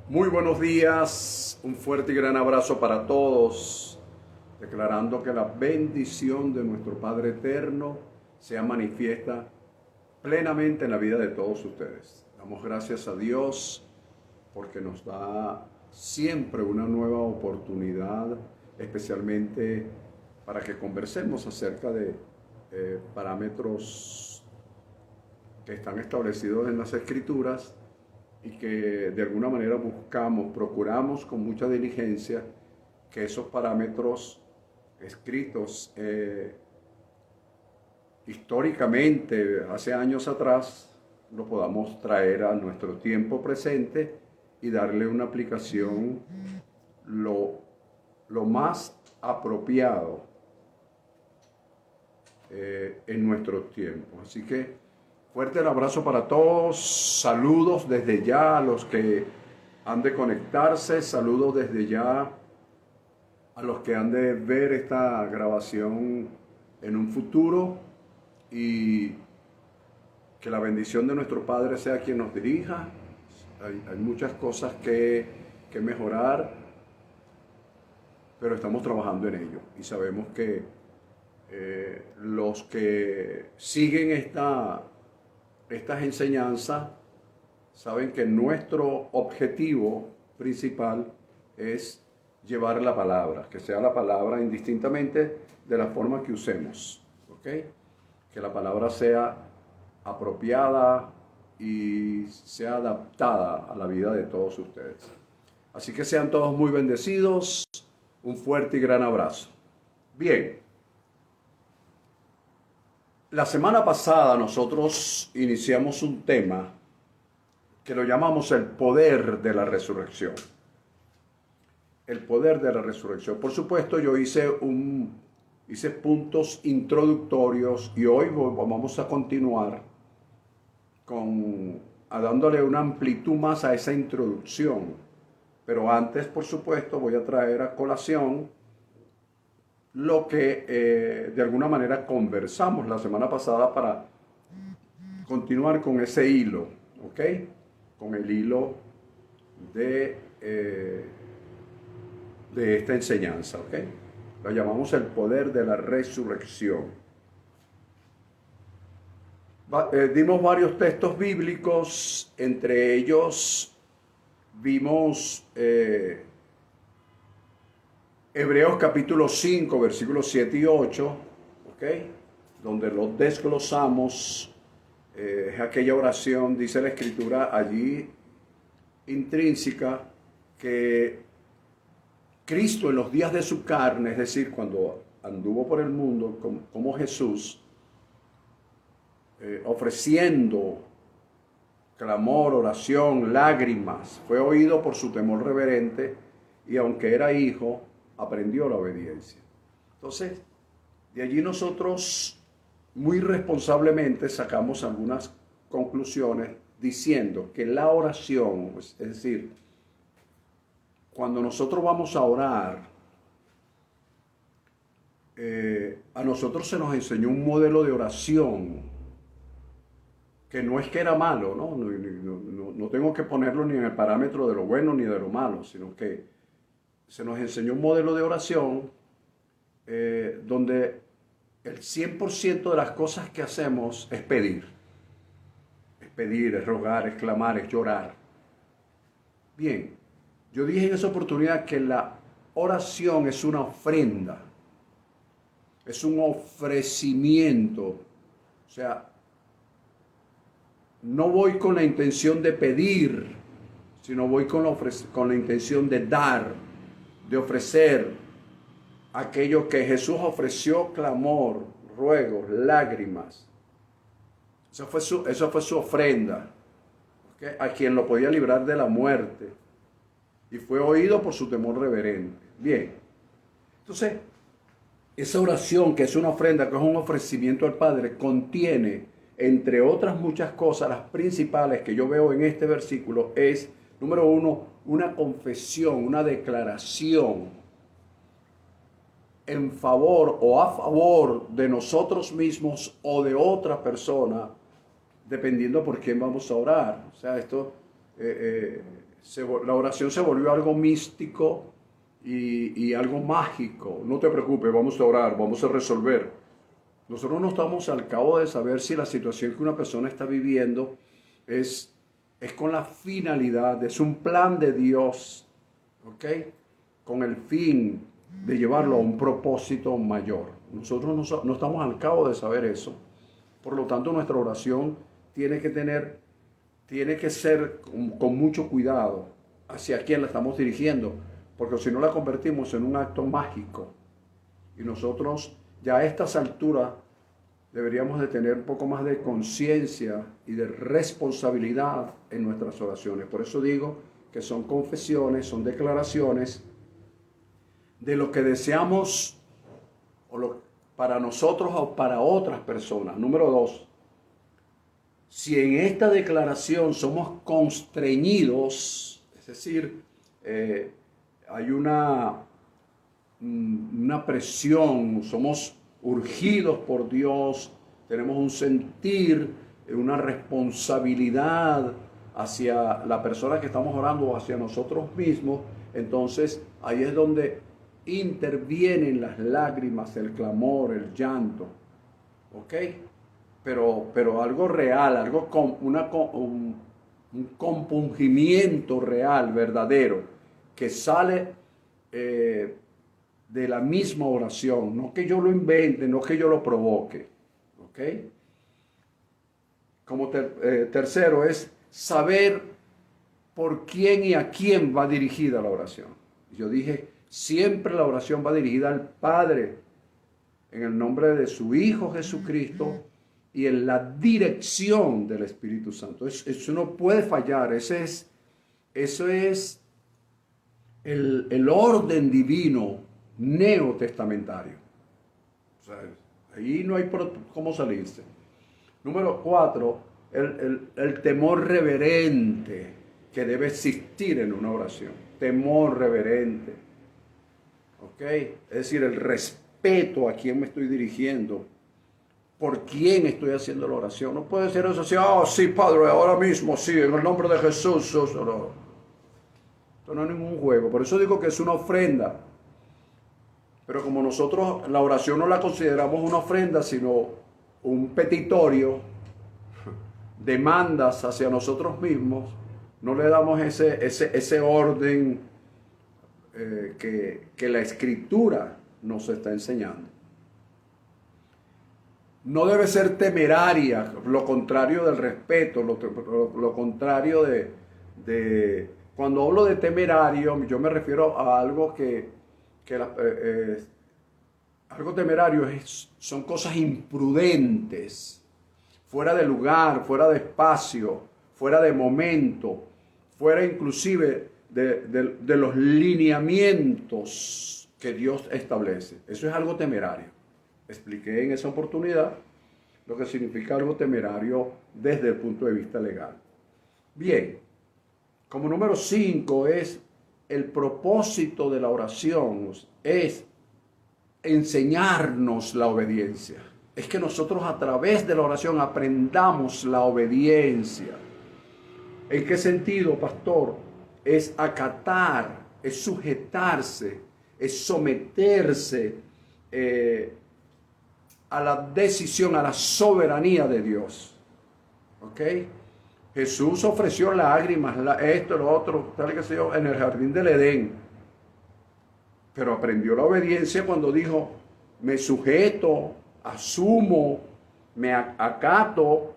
Muy buenos días, un fuerte y gran abrazo para todos, declarando que la bendición de nuestro Padre Eterno sea manifiesta plenamente en la vida de todos ustedes. Damos gracias a Dios porque nos da siempre una nueva oportunidad, especialmente para que conversemos acerca de parámetros que están establecidos en las Escrituras y que de alguna manera procuramos con mucha diligencia que esos parámetros escritos históricamente hace años atrás lo podamos traer a nuestro tiempo presente y darle una aplicación lo más apropiado en nuestro tiempo. Así que fuerte el abrazo para todos, saludos desde ya a los que han de conectarse, saludos desde ya a los que han de ver esta grabación en un futuro y que la bendición de nuestro Padre sea quien nos dirija. Hay muchas cosas que mejorar, pero estamos trabajando en ello y sabemos que los que siguen estas enseñanzas saben que nuestro objetivo principal es llevar la palabra, que sea la palabra indistintamente de la forma que usemos, ¿ok? Que la palabra sea apropiada y sea adaptada a la vida de todos ustedes. Así que sean todos muy bendecidos, un fuerte y gran abrazo. Bien. La semana pasada nosotros iniciamos un tema que lo llamamos el poder de la resurrección. El poder de la resurrección. Por supuesto, yo hice puntos introductorios y hoy vamos a continuar dándole una amplitud más a esa introducción. Pero antes, por supuesto, voy a traer a colación lo que de alguna manera conversamos la semana pasada para continuar con ese hilo, ¿ok? Con el hilo de esta enseñanza, ¿ok? Lo llamamos el poder de la resurrección. Dimos varios textos bíblicos, entre ellos vimos Hebreos capítulo 5, versículos 7 y 8, ¿ok? Donde los desglosamos. Es aquella oración, dice la Escritura allí intrínseca, que Cristo en los días de su carne, es decir, cuando anduvo por el mundo como Jesús, ofreciendo clamor, oración, lágrimas, fue oído por su temor reverente y aunque era hijo, aprendió la obediencia. Entonces, de allí nosotros muy responsablemente sacamos algunas conclusiones diciendo que la oración, es decir, cuando nosotros vamos a orar, a nosotros se nos enseñó un modelo de oración que no es que era malo, ¿no? No tengo que ponerlo ni en el parámetro de lo bueno ni de lo malo, sino que se nos enseñó un modelo de oración donde el 100% de las cosas que hacemos es pedir. Es pedir, es rogar, es clamar, es llorar. Bien, yo dije en esa oportunidad que la oración es una ofrenda. Es un ofrecimiento. O sea, no voy con la intención de pedir, sino voy con la intención de dar, de ofrecer aquello que Jesús ofreció: clamor, ruegos, lágrimas. Esa fue su ofrenda, ¿okay? A quien lo podía librar de la muerte. Y fue oído por su temor reverente. Bien. Entonces, esa oración, que es una ofrenda, que es un ofrecimiento al Padre, contiene, entre otras muchas cosas, las principales que yo veo en este versículo es, número uno, una confesión, una declaración en favor o a favor de nosotros mismos o de otra persona, dependiendo por quién vamos a orar. O sea, esto la oración se volvió algo místico y algo mágico. No te preocupes, vamos a orar, vamos a resolver. Nosotros no estamos al cabo de saber si la situación que una persona está viviendo es con la finalidad, es un plan de Dios, ¿ok? Con el fin de llevarlo a un propósito mayor. Nosotros no estamos al cabo de saber eso. Por lo tanto, nuestra oración tiene que ser con mucho cuidado hacia quién la estamos dirigiendo, porque si no la convertimos en un acto mágico. Y nosotros ya a estas alturas deberíamos de tener un poco más de conciencia y de responsabilidad en nuestras oraciones. Por eso digo que son confesiones, son declaraciones de lo que deseamos para nosotros o para otras personas. Número 2, si en esta declaración somos constreñidos, es decir, hay una presión, somos urgidos por Dios, tenemos un sentir, una responsabilidad hacia la persona que estamos orando o hacia nosotros mismos, entonces ahí es donde intervienen las lágrimas, el clamor, el llanto, ¿ok? Pero algo real, algo con un compungimiento real, verdadero, que sale de la misma oración, no que yo lo invente, no que yo lo provoque, ¿ok? Como tercero es saber por quién y a quién va dirigida la oración. Yo dije, siempre la oración va dirigida al Padre, en el nombre de su Hijo Jesucristo y en la dirección del Espíritu Santo. Eso no puede fallar, eso es el orden divino neotestamentario. O sea, ahí no hay cómo salirse. Número 4, el temor reverente que debe existir en una oración. Temor reverente. ¿Ok? Es decir, el respeto a quién me estoy dirigiendo, por quién estoy haciendo la oración. No puede ser eso así, sí, Padre, ahora mismo, sí, en el nombre de Jesús. No. Esto no es ningún juego. Por eso digo que es una ofrenda. Pero como nosotros la oración no la consideramos una ofrenda, sino un petitorio, demandas hacia nosotros mismos, no le damos ese orden que la Escritura nos está enseñando. No debe ser temeraria, lo contrario del respeto, lo contrario de... Cuando hablo de temerario, yo me refiero a algo algo temerario son cosas imprudentes, fuera de lugar, fuera de espacio, fuera de momento, fuera inclusive de los lineamientos que Dios establece. Eso es algo temerario. Expliqué en esa oportunidad lo que significa algo temerario desde el punto de vista legal. Bien, como número 5 es el propósito de la oración, es enseñarnos la obediencia. Es que nosotros a través de la oración aprendamos la obediencia. ¿En qué sentido, pastor? Es acatar, es sujetarse, es someterse a la decisión, a la soberanía de Dios. ¿Ok? Jesús ofreció lágrimas, esto, lo otro, tal que sé yo, en el jardín del Edén. Pero aprendió la obediencia cuando dijo, me sujeto, asumo, me acato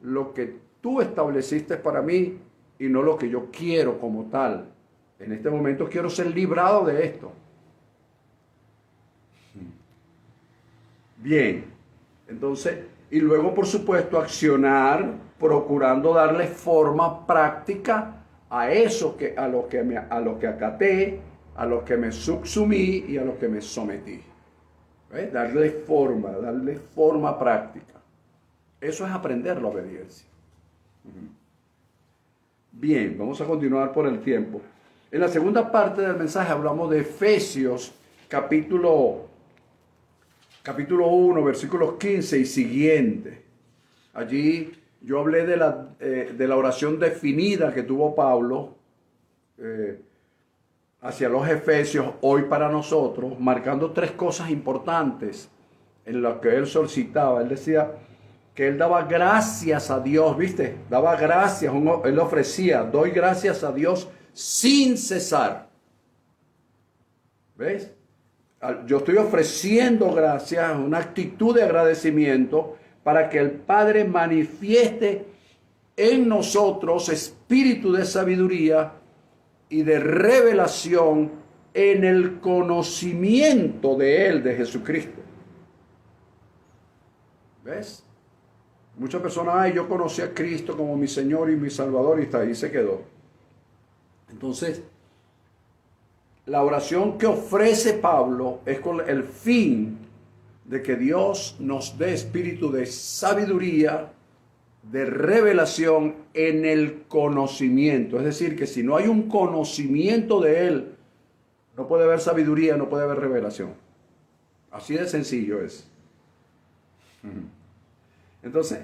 lo que tú estableciste para mí y no lo que yo quiero como tal. En este momento quiero ser librado de esto. Bien, entonces, y luego por supuesto accionar procurando darle forma práctica a eso a lo que acaté, a lo que me subsumí y a lo que me sometí. ¿Ves? Darle forma práctica. Eso es aprender la obediencia. Bien, vamos a continuar por el tiempo. En la segunda parte del mensaje hablamos de Efesios, capítulo 1, versículos 15 y siguiente. Allí yo hablé de la oración definida que tuvo Pablo hacia los Efesios, hoy para nosotros, marcando tres cosas importantes en las que él solicitaba. Él decía que él daba gracias a Dios, ¿viste? Daba gracias, él ofrecía, doy gracias a Dios sin cesar. ¿Ves? Yo estoy ofreciendo gracias, una actitud de agradecimiento para que el Padre manifieste en nosotros espíritu de sabiduría y de revelación en el conocimiento de Él, de Jesucristo. ¿Ves? Muchas personas, yo conocí a Cristo como mi Señor y mi Salvador, y hasta ahí se quedó. Entonces, la oración que ofrece Pablo es con el fin de que Dios nos dé espíritu de sabiduría, de revelación en el conocimiento. Es decir, que si no hay un conocimiento de Él, no puede haber sabiduría, no puede haber revelación. Así de sencillo es. Entonces,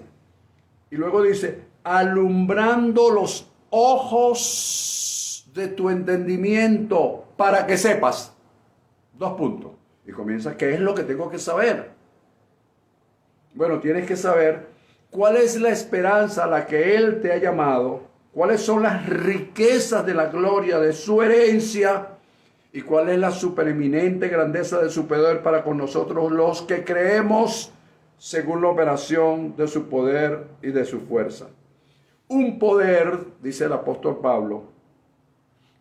y luego dice, alumbrando los ojos de tu entendimiento para que sepas. 2 puntos. Y comienza, ¿qué es lo que tengo que saber? Bueno, tienes que saber cuál es la esperanza a la que Él te ha llamado, cuáles son las riquezas de la gloria de su herencia y cuál es la supereminente grandeza de su poder para con nosotros los que creemos según la operación de su poder y de su fuerza. Un poder, dice el apóstol Pablo,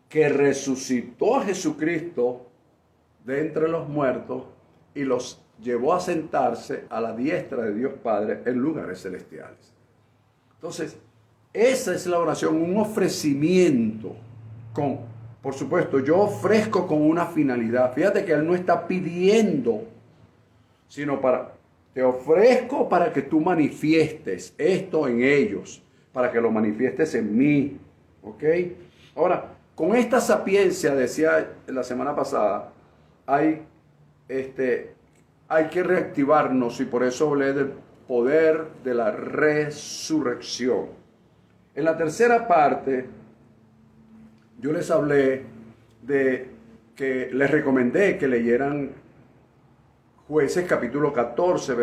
que resucitó a Jesucristo de entre los muertos y los llevó a sentarse a la diestra de Dios Padre en lugares celestiales. Entonces, esa es la oración, un ofrecimiento por supuesto, yo ofrezco con una finalidad. Fíjate que Él no está pidiendo, sino te ofrezco para que tú manifiestes esto en ellos, para que lo manifiestes en mí. ¿Ok? Ahora, con esta sapiencia, decía la semana pasada, hay que reactivarnos, y por eso hablé del poder de la resurrección. En la tercera parte, yo les hablé de que les recomendé que leyeran Jueces capítulo 14,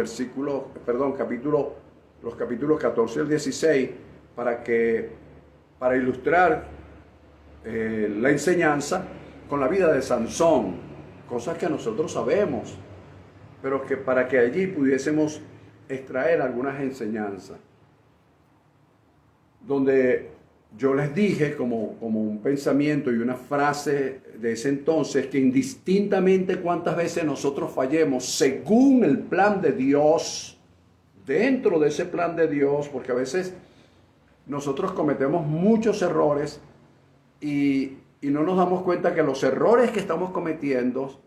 los capítulos 14 al 16, para ilustrar la enseñanza con la vida de Sansón, cosas que nosotros sabemos, pero que para que allí pudiésemos extraer algunas enseñanzas. Donde yo les dije como un pensamiento y una frase de ese entonces, que indistintamente cuántas veces nosotros fallemos según el plan de Dios, dentro de ese plan de Dios, porque a veces nosotros cometemos muchos errores y no nos damos cuenta que los errores que estamos cometiendo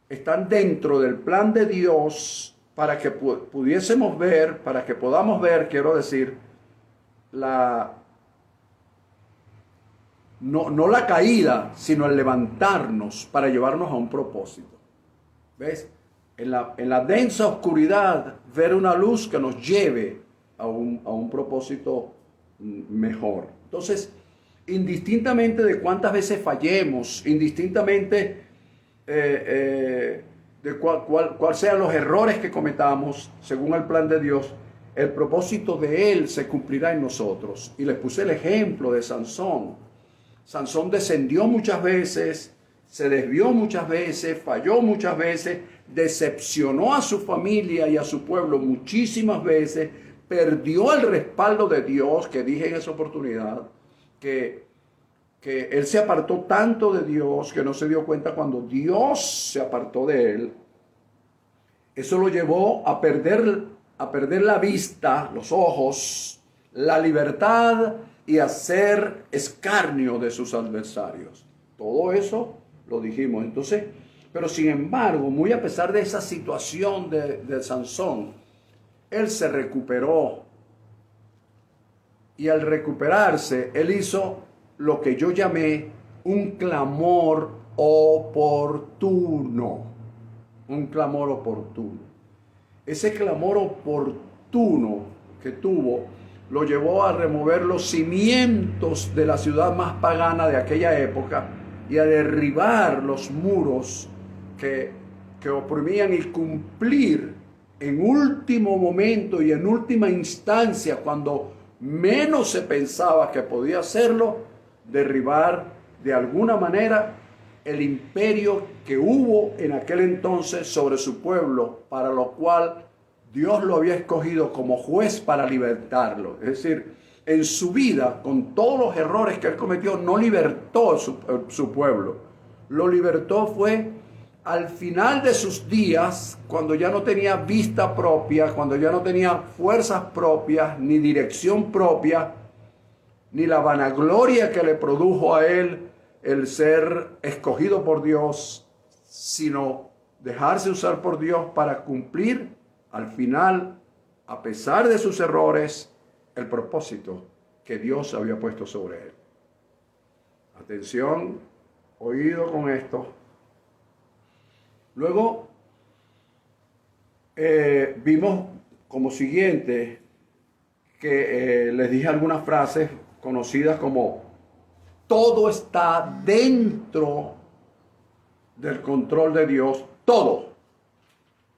están dentro del plan de Dios para que pudiésemos ver, para que podamos ver, quiero decir, no la caída, sino el levantarnos para llevarnos a un propósito. ¿Ves? En la densa oscuridad, ver una luz que nos lleve a un propósito mejor. Entonces, indistintamente de cuántas veces fallemos, indistintamente de cuál sean los errores que cometamos, según el plan de Dios, el propósito de Él se cumplirá en nosotros. Y les puse el ejemplo de Sansón. Sansón descendió muchas veces, se desvió muchas veces, falló muchas veces, decepcionó a su familia y a su pueblo muchísimas veces, perdió el respaldo de Dios, que dije en esa oportunidad, que él se apartó tanto de Dios que no se dio cuenta cuando Dios se apartó de él. Eso lo llevó a perder la vista, los ojos, la libertad y a ser escarnio de sus adversarios. Todo eso lo dijimos. Entonces, pero sin embargo, muy a pesar de esa situación de Sansón, él se recuperó. Y al recuperarse, él hizo lo que yo llamé un clamor oportuno. Un clamor oportuno. Ese clamor oportuno que tuvo lo llevó a remover los cimientos de la ciudad más pagana de aquella época y a derribar los muros que oprimían, y cumplir en último momento y en última instancia, cuando menos se pensaba que podía hacerlo, derribar de alguna manera el imperio que hubo en aquel entonces sobre su pueblo, para lo cual Dios lo había escogido como juez para libertarlo. Es decir, en su vida, con todos los errores que él cometió, no libertó su pueblo. Lo libertó fue al final de sus días, cuando ya no tenía vista propia, cuando ya no tenía fuerzas propias, ni dirección propia, ni la vanagloria que le produjo a él el ser escogido por Dios, sino dejarse usar por Dios para cumplir al final, a pesar de sus errores, el propósito que Dios había puesto sobre él. Atención, oído con esto. Luego vimos como siguiente que les dije algunas frases conocidas como: todo está dentro del control de Dios, todo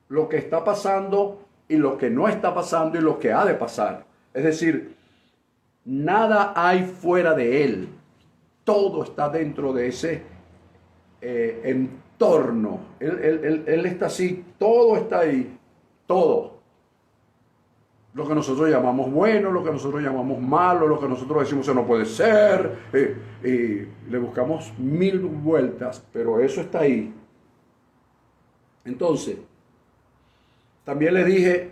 lo que está pasando y lo que no está pasando y lo que ha de pasar. Es decir, nada hay fuera de Él, todo está dentro de ese entorno. Él está así, todo está ahí, todo. Lo que nosotros llamamos bueno, lo que nosotros llamamos malo, lo que nosotros decimos que no puede ser, y le buscamos mil vueltas, pero eso está ahí. Entonces, también le dije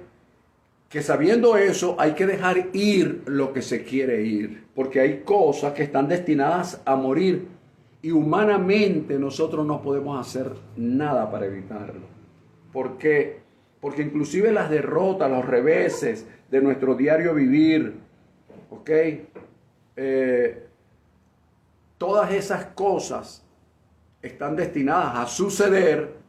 que sabiendo eso hay que dejar ir lo que se quiere ir, porque hay cosas que están destinadas a morir y humanamente nosotros no podemos hacer nada para evitarlo. ¿Por qué? Porque inclusive las derrotas, los reveses de nuestro diario vivir, ¿ok? Todas esas cosas están destinadas a suceder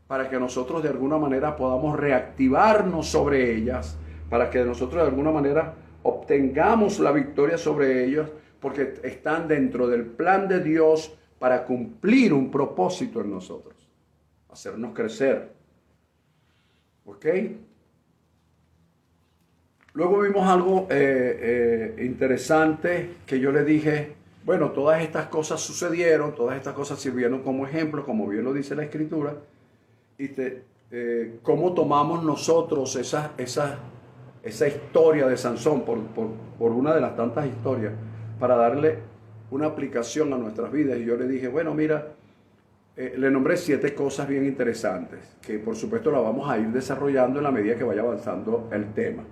para que nosotros de alguna manera podamos reactivarnos sobre ellas, para que nosotros de alguna manera obtengamos la victoria sobre ellos, porque están dentro del plan de Dios para cumplir un propósito en nosotros, hacernos crecer. ¿Ok? Luego vimos algo interesante que yo le dije, bueno, todas estas cosas sucedieron, todas estas cosas sirvieron como ejemplo, como bien lo dice la Escritura, y cómo tomamos nosotros esa historia de Sansón, por una de las tantas historias, para darle una aplicación a nuestras vidas. Y yo le dije, bueno, mira, le nombré 7 cosas bien interesantes, que por supuesto las vamos a ir desarrollando en la medida que vaya avanzando el tema.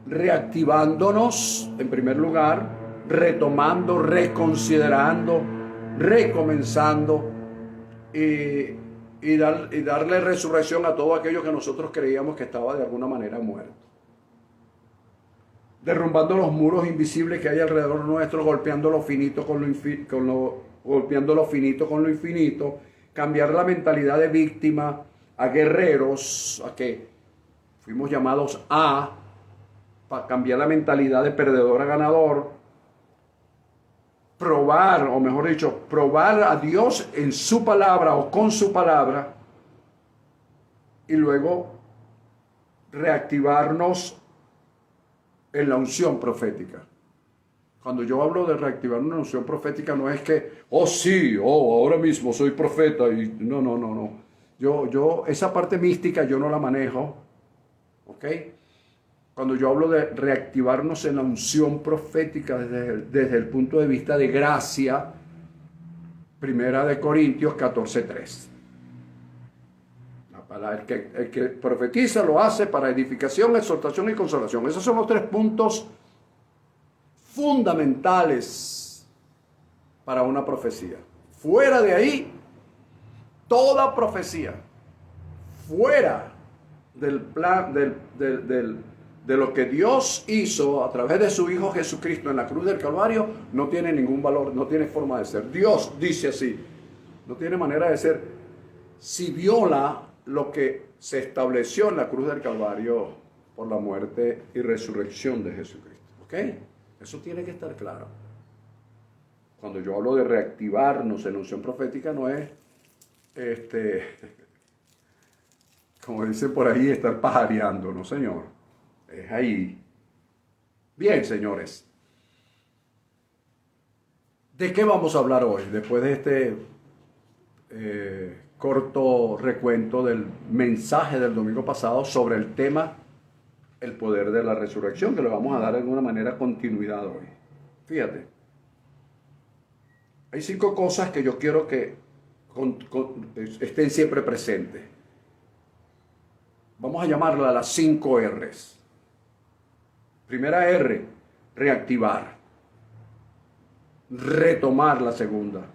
Reactivándonos, en primer lugar, retomando, reconsiderando, recomenzando, y darle resurrección a todo aquello que nosotros creíamos que estaba de alguna manera muerto. Derrumbando los muros invisibles que hay alrededor nuestro, golpeando lo finito con lo infinito, cambiar la mentalidad de víctima a guerreros, a que fuimos llamados para cambiar la mentalidad de perdedor a ganador, probar, o mejor dicho, probar a Dios en su palabra o con su palabra, y luego reactivarnos en la unción profética. Cuando yo hablo de reactivar una unción profética, no es que, ahora mismo soy profeta, y no. Yo esa parte mística yo no la manejo, ¿ok? Cuando yo hablo de reactivarnos en la unción profética desde el punto de vista de gracia, 1 Corintios 14:3. El que profetiza lo hace para edificación, exhortación y consolación. Esos son los 3 puntos fundamentales para una profecía. Fuera de ahí, toda profecía, fuera del plan, de lo que Dios hizo a través de su Hijo Jesucristo en la cruz del Calvario, no tiene ningún valor, no tiene forma de ser. Dios dice así, no tiene manera de ser. Si viola lo que se estableció en la cruz del Calvario, por la muerte y resurrección de Jesucristo. ¿Ok? Eso tiene que estar claro. Cuando yo hablo de reactivarnos en unción profética, no es, como dicen por ahí, estar pajareando, no señor. Es ahí. Bien, señores. ¿De qué vamos a hablar hoy? Después de este corto recuento del mensaje del domingo pasado sobre el tema el poder de la resurrección, que le vamos a dar de alguna manera continuidad hoy. Fíjate, hay 5 cosas que yo quiero que estén siempre presentes. Vamos a llamarla las 5 R's. Primera R, reactivar. Retomar la segunda.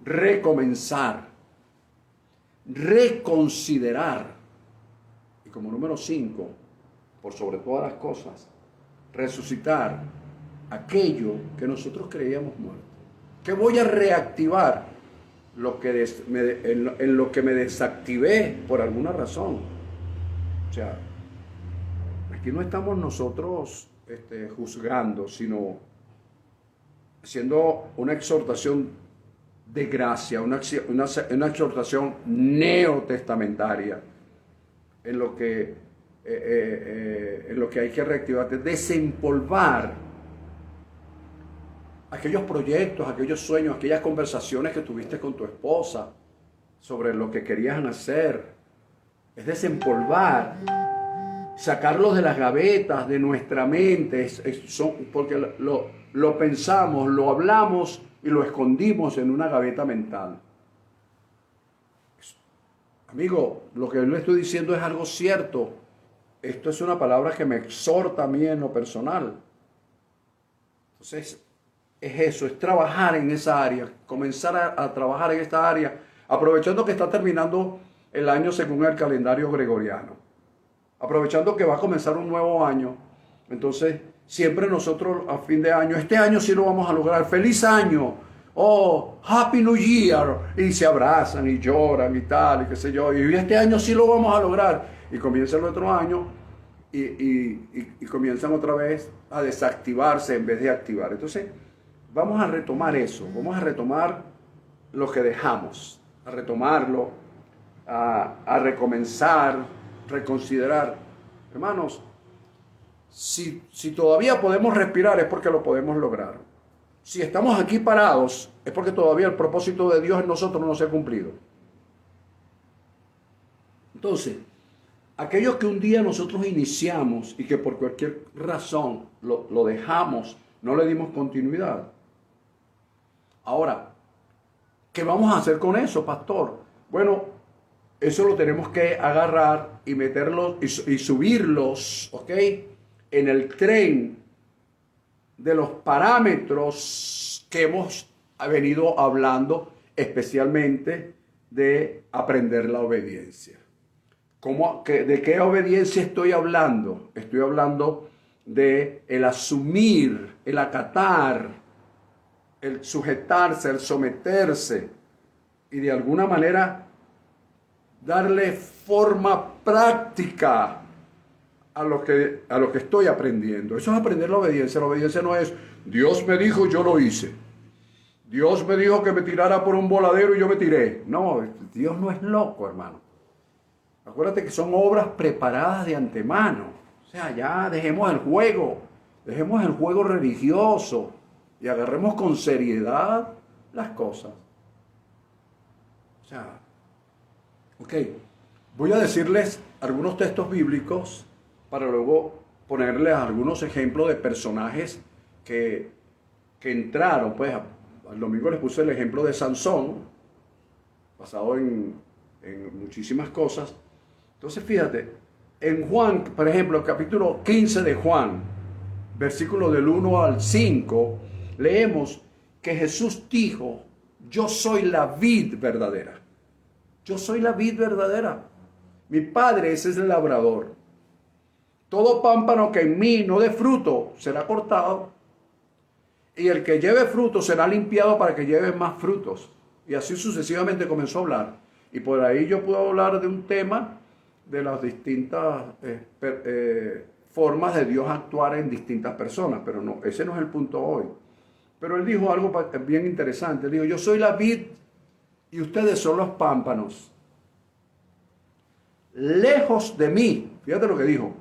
Recomenzar. Reconsiderar. Y como número 5, por sobre todas las cosas, resucitar aquello que nosotros creíamos muerto. Que voy a reactivar en lo que me desactivé por alguna razón. O sea, aquí no estamos nosotros juzgando, sino haciendo una exhortación de gracia, una exhortación neotestamentaria en lo que hay que reactivar, desempolvar aquellos proyectos, aquellos sueños, aquellas conversaciones que tuviste con tu esposa sobre lo que querían hacer. Es desempolvar, sacarlos de las gavetas de nuestra mente, porque lo pensamos, lo hablamos y lo escondimos en una gaveta mental. Amigo, lo que yo le estoy diciendo es algo cierto. Esto es una palabra que me exhorta a mí en lo personal. Entonces, es eso, es trabajar en esa área, comenzar a trabajar en esta área, aprovechando que está terminando el año según el calendario gregoriano, aprovechando que va a comenzar un nuevo año. Entonces, siempre nosotros a fin de año, este año sí lo vamos a lograr, feliz año, oh, Happy New Year, y se abrazan y lloran y tal, y qué sé yo, y este año sí lo vamos a lograr, y comienza el otro año, y comienzan otra vez a desactivarse en vez de activar. Entonces, vamos a retomar eso, vamos a retomar lo que dejamos, a retomarlo, a recomenzar, reconsiderar. Hermanos, si todavía podemos respirar es porque lo podemos lograr. Si estamos aquí parados es porque todavía el propósito de Dios en nosotros no se ha cumplido. Entonces, aquello que un día nosotros iniciamos y que por cualquier razón lo dejamos, no le dimos continuidad. Ahora, ¿qué vamos a hacer con eso, pastor? Bueno, eso lo tenemos que agarrar y meterlos y subirlos, ¿ok? En el tren de los parámetros que hemos venido hablando, especialmente de aprender la obediencia. ¿De qué obediencia estoy hablando? Estoy hablando de el asumir, el acatar, el sujetarse, el someterse y de alguna manera darle forma práctica a lo que estoy aprendiendo. Eso es aprender la obediencia. La obediencia no es Dios me dijo, yo lo hice. Dios me dijo que me tirara por un voladero y yo me tiré. No, Dios no es loco, hermano. Acuérdate que son obras preparadas de antemano. O sea, ya dejemos el juego religioso y agarremos con seriedad las cosas. O sea, ok, voy a decirles algunos textos bíblicos para luego ponerles algunos ejemplos de personajes que entraron. Pues al domingo les puse el ejemplo de Sansón, basado en muchísimas cosas. Entonces fíjate, en Juan, por ejemplo, el capítulo 15 de Juan, versículo del 1 al 5, leemos que Jesús dijo, yo soy la vid verdadera. Yo soy la vid verdadera. Mi Padre ese es el labrador. Todo pámpano que en mí no dé fruto será cortado, y el que lleve fruto será limpiado para que lleve más frutos. Y así sucesivamente comenzó a hablar. Y por ahí yo puedo hablar de un tema de las distintas formas de Dios actuar en distintas personas, pero no, ese no es el punto hoy. Pero él dijo algo bien interesante. Él dijo, yo soy la vid y ustedes son los pámpanos. Lejos de mí, fíjate lo que dijo,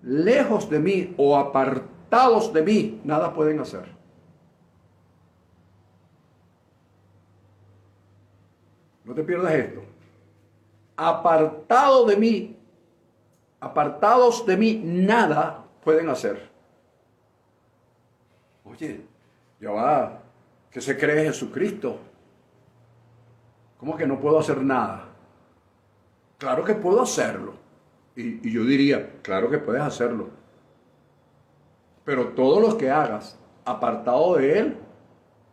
lejos de mí o apartados de mí, nada pueden hacer. No te pierdas esto. Apartados de mí, nada pueden hacer. Oye, ya va, ¿qué se cree Jesucristo? ¿Cómo que no puedo hacer nada? Claro que puedo hacerlo. Y yo diría, claro que puedes hacerlo. Pero todo lo que hagas apartado de Él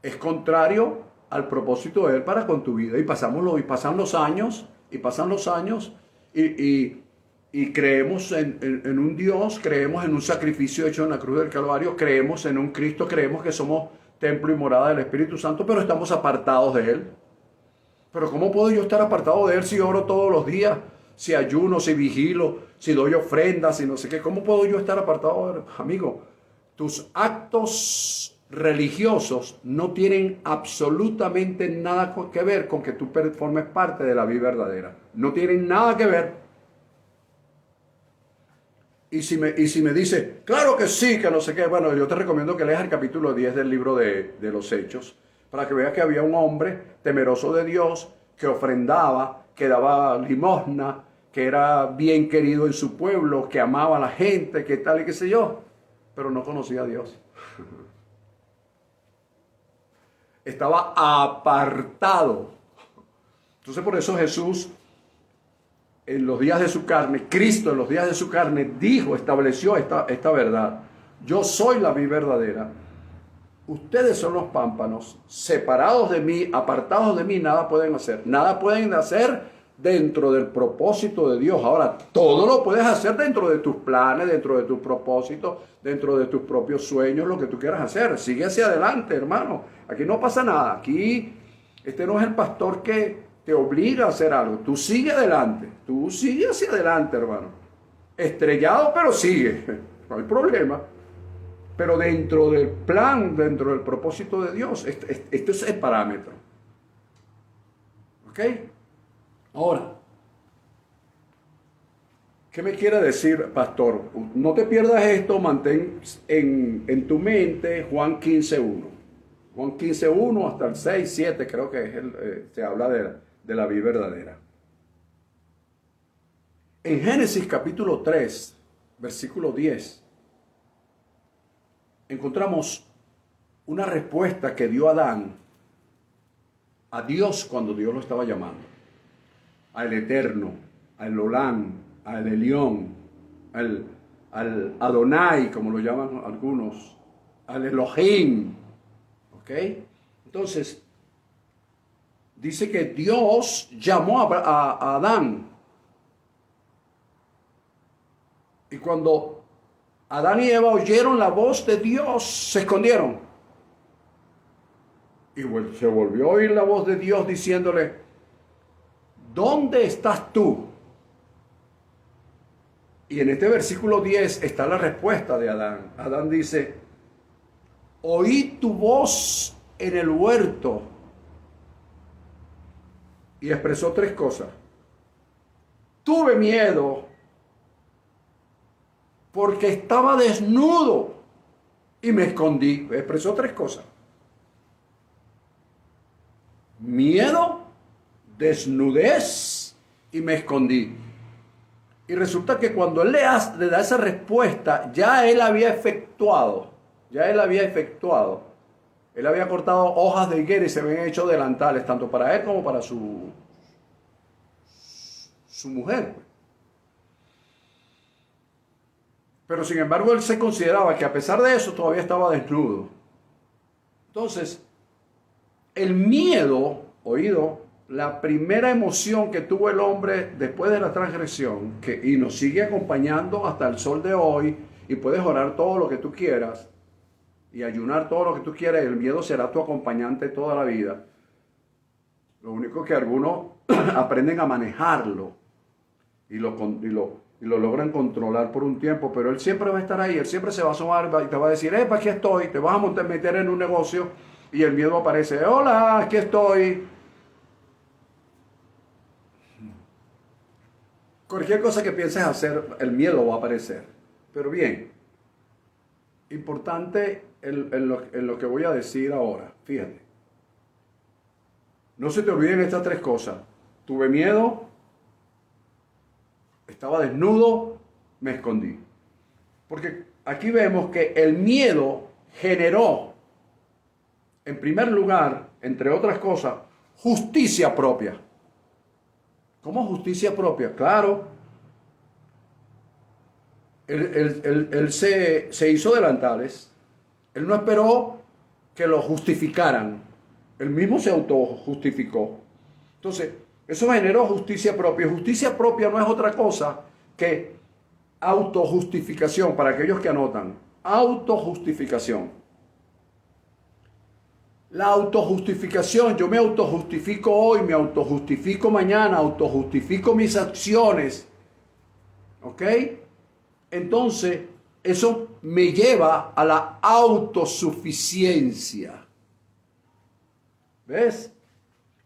es contrario al propósito de Él para con tu vida. Y pasan los años, y creemos en un Dios, creemos en un sacrificio hecho en la cruz del Calvario, creemos en un Cristo, creemos que somos templo y morada del Espíritu Santo, pero estamos apartados de Él. Pero ¿cómo puedo yo estar apartado de Él si oro todos los días, si ayuno, si vigilo, si doy ofrendas, si no sé qué? ¿Cómo puedo yo estar apartado de Él? Amigo, tus actos religiosos no tienen absolutamente nada que ver con que tú formes parte de la vida verdadera. No tienen nada que ver. Y si me dice, claro que sí, que no sé qué, bueno, yo te recomiendo que leas el capítulo 10 del libro de los Hechos, para que veas que había un hombre temeroso de Dios, que ofrendaba, que daba limosna, que era bien querido en su pueblo, que amaba a la gente, que tal y qué sé yo, pero no conocía a Dios. Estaba apartado. Entonces por eso Jesús, en los días de su carne, Cristo en los días de su carne, estableció esta verdad. Yo soy la vid verdadera. Ustedes son los pámpanos, separados de mí, apartados de mí, nada pueden hacer. Nada pueden hacer dentro del propósito de Dios. Ahora, todo lo puedes hacer dentro de tus planes, dentro de tus propósitos, dentro de tus propios sueños, lo que tú quieras hacer. Sigue hacia adelante, hermano. Aquí no pasa nada. Aquí, este no es el pastor que te obliga a hacer algo. Tú sigue adelante. Tú sigue hacia adelante, hermano. Estrellado, pero sigue. No hay problema. Pero dentro del plan, dentro del propósito de Dios, este es el parámetro. ¿Ok? Ahora, ¿qué me quiere decir, pastor? No te pierdas esto, mantén en tu mente Juan 15:1. Juan 15:1 hasta el 6:7, creo que es se habla de la vida verdadera. En Génesis capítulo 3, versículo 10, encontramos una respuesta que dio Adán a Dios cuando Dios lo estaba llamando. Al Eterno, al Olán, al Elión, al Adonai, como lo llaman algunos, al Elohim. ¿Ok? Entonces, dice que Dios llamó a Adán. Y cuando Adán y Eva oyeron la voz de Dios, se escondieron. Y se volvió a oír la voz de Dios diciéndole, ¿dónde estás tú? Y en este versículo 10 está la respuesta de Adán. Adán dice, oí tu voz en el huerto. Y expresó tres cosas. Tuve miedo porque estaba desnudo y me escondí. Expresó tres cosas. Miedo, desnudez y me escondí. Y resulta que cuando él le da esa respuesta, ya él había efectuado. Él había cortado hojas de higuera y se habían hecho delantales, tanto para él como para su mujer. Pero sin embargo él se consideraba que a pesar de eso todavía estaba desnudo. Entonces, el miedo, la primera emoción que tuvo el hombre después de la transgresión, y nos sigue acompañando hasta el sol de hoy, y puedes orar todo lo que tú quieras, y ayunar todo lo que tú quieras, y el miedo será tu acompañante toda la vida. Lo único que algunos aprenden a manejarlo. y lo logran controlar por un tiempo, pero él siempre va a estar ahí, él siempre se va a asomar y te va a decir, aquí estoy, te vas a meter en un negocio y el miedo aparece, hola, aquí estoy. Cualquier cosa que pienses hacer, el miedo va a aparecer. Pero bien, importante en lo que voy a decir ahora, fíjate. No se te olviden estas tres cosas. Tuve miedo, estaba desnudo, me escondí. Porque aquí vemos que el miedo generó, en primer lugar, entre otras cosas, justicia propia. ¿Cómo justicia propia? Claro, él se hizo delantales, él no esperó que lo justificaran, él mismo se autojustificó. Entonces, eso generó justicia propia. Justicia propia no es otra cosa que autojustificación, para aquellos que anotan, autojustificación. La autojustificación, yo me autojustifico hoy, me autojustifico mañana, autojustifico mis acciones, ¿ok? Entonces, eso me lleva a la autosuficiencia, ¿ves?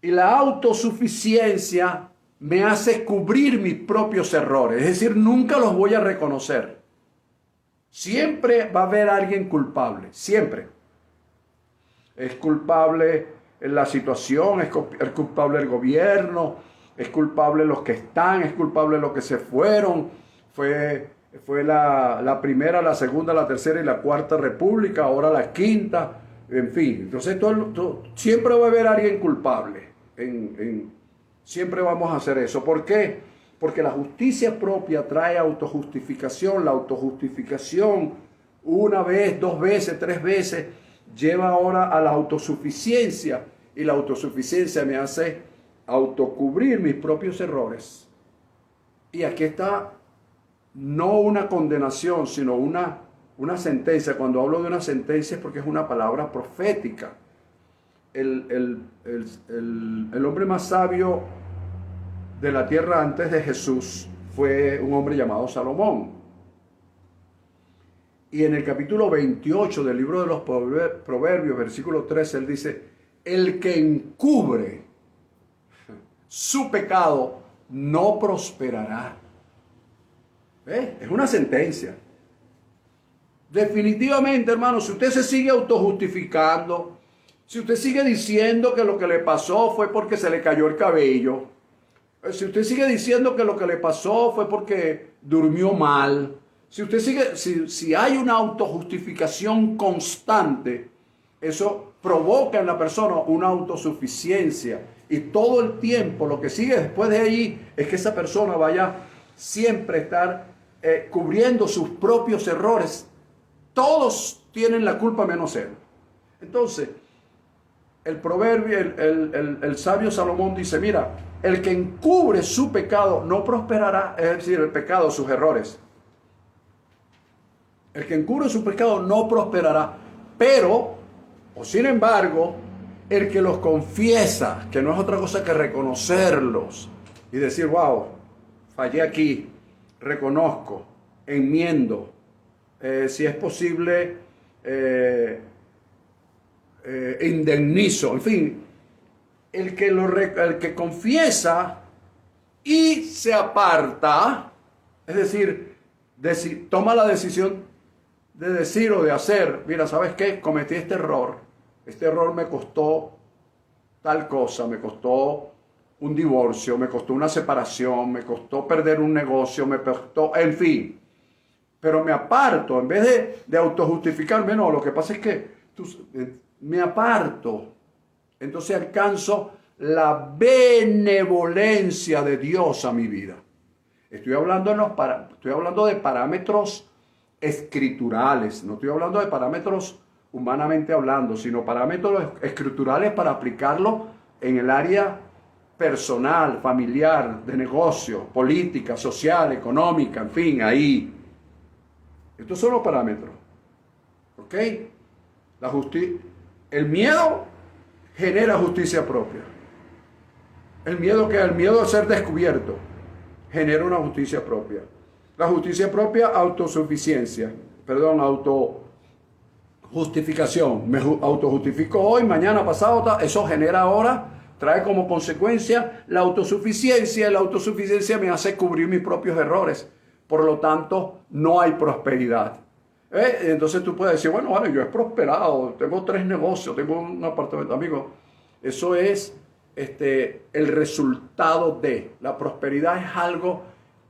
Y la autosuficiencia me hace cubrir mis propios errores, es decir, nunca los voy a reconocer. Siempre va a haber alguien culpable, siempre. Es culpable la situación, es culpable el gobierno, es culpable los que están, es culpable los que se fueron. Fue la primera, la segunda, la tercera y la cuarta república, ahora la quinta, en fin. Entonces siempre va a haber alguien culpable. Siempre vamos a hacer eso. ¿Por qué? Porque la justicia propia trae autojustificación. La autojustificación, una vez, dos veces, tres veces, lleva ahora a la autosuficiencia, y la autosuficiencia me hace autocubrir mis propios errores. Y aquí está no una condenación, sino una sentencia. Cuando hablo de una sentencia es porque es una palabra profética. El hombre más sabio de la tierra antes de Jesús fue un hombre llamado Salomón. Y en el capítulo 28 del libro de los Proverbios, versículo 13, él dice, el que encubre su pecado no prosperará. ¿Ves? Es una sentencia. Definitivamente, hermano, si usted se sigue autojustificando, si usted sigue diciendo que lo que le pasó fue porque se le cayó el cabello, si usted sigue diciendo que lo que le pasó fue porque durmió mal, si hay una autojustificación constante, eso provoca en la persona una autosuficiencia. Y todo el tiempo lo que sigue después de ahí es que esa persona vaya siempre a estar cubriendo sus propios errores. Todos tienen la culpa menos él. Entonces, el proverbio, el sabio Salomón dice, mira, el que encubre su pecado no prosperará, es decir, el pecado, sus errores. El que encubre su pecado no prosperará, pero, o sin embargo, el que los confiesa, que no es otra cosa que reconocerlos y decir, wow, fallé aquí, reconozco, enmiendo, si es posible, indemnizo, en fin, el que confiesa y se aparta, es decir, toma la decisión de decir o de hacer, mira, ¿sabes qué? Cometí este error me costó tal cosa, me costó un divorcio, me costó una separación, me costó perder un negocio, me costó, en fin. Pero me aparto, en vez de autojustificarme, no, lo que pasa es que me aparto. Entonces alcanzo la benevolencia de Dios a mi vida. Estoy hablando de parámetros escriturales, no estoy hablando de parámetros humanamente hablando, sino parámetros escriturales para aplicarlo en el área personal, familiar, de negocio, política, social, económica, en fin, ahí. Estos son los parámetros. ¿Ok? El miedo genera justicia propia. El miedo a ser descubierto. genera una justicia propia. La justicia propia, autosuficiencia, autojustificación. Me autojustifico hoy, mañana, pasado, eso genera ahora, trae como consecuencia la autosuficiencia. Y la autosuficiencia me hace cubrir mis propios errores. Por lo tanto, no hay prosperidad. Entonces tú puedes decir, bueno, vale, yo he prosperado, tengo 3 negocios, tengo un apartamento. Amigo, eso es el resultado de. La prosperidad es algo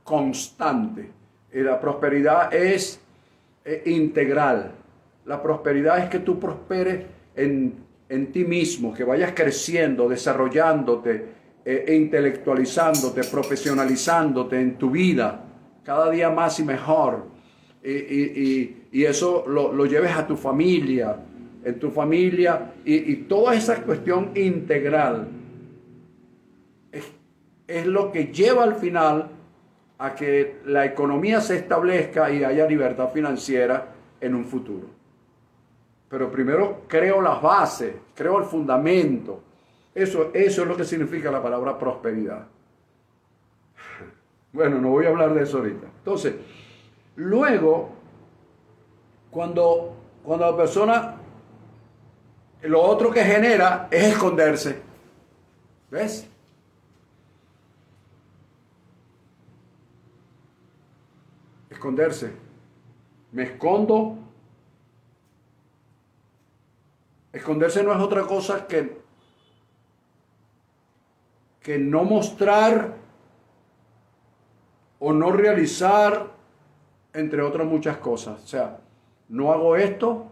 constante. Y la prosperidad es integral. La prosperidad es que tú prosperes en ti mismo, que vayas creciendo, desarrollándote, intelectualizándote, profesionalizándote en tu vida, cada día más y mejor. Y eso lo lleves a tu familia, en tu familia, y toda esa cuestión integral es lo que lleva al final a que la economía se establezca y haya libertad financiera en un futuro. Pero primero creo las bases, creo el fundamento. Eso es lo que significa la palabra prosperidad. Bueno, no voy a hablar de eso ahorita. Entonces, luego, cuando la persona, lo otro que genera es esconderse. ¿Ves? Esconderse. Me escondo. Esconderse no es otra cosa que no mostrar o no realizar, entre otras muchas cosas. O sea, no hago esto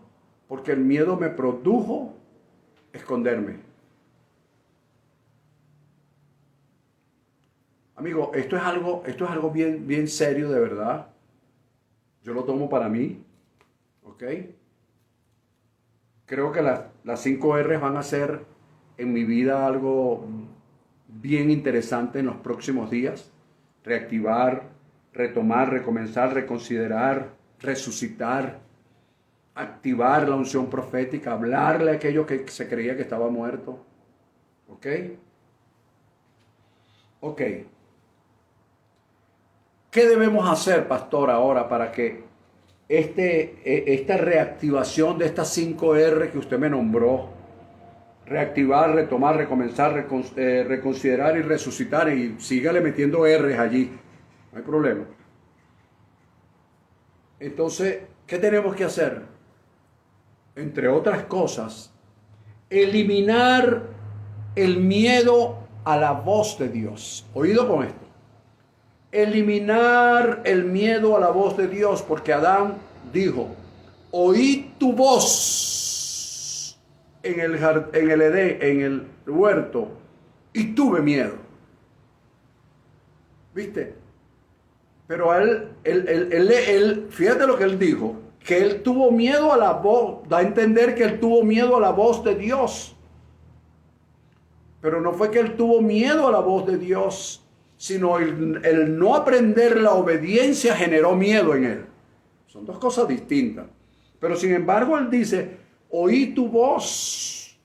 porque el miedo me produjo esconderme. Amigo, esto es algo bien, bien serio, de verdad. Yo lo tomo para mí, ¿ok? Creo que las 5 R's van a ser en mi vida algo bien interesante en los próximos días. Reactivar, retomar, recomenzar, reconsiderar, resucitar, activar la unción profética, hablarle a aquello que se creía que estaba muerto. ¿Ok? Ok. ¿Qué debemos hacer, pastor, ahora para que esta reactivación de estas 5 R que usted me nombró, reactivar, retomar, recomenzar, reconsiderar y resucitar, y sígale metiendo R's allí, no hay problema? Entonces, ¿qué tenemos que hacer? Entre otras cosas, eliminar el miedo a la voz de Dios. Oído con esto. Eliminar el miedo a la voz de Dios, porque Adán dijo: oí tu voz en el Edén, en el huerto, y tuve miedo. ¿Viste? Pero él, fíjate lo que él dijo, que él tuvo miedo a la voz, da a entender que él tuvo miedo a la voz de Dios. Pero no fue que él tuvo miedo a la voz de Dios, sino el no aprender la obediencia generó miedo en él. Son dos cosas distintas. Pero sin embargo él dice: oí tu voz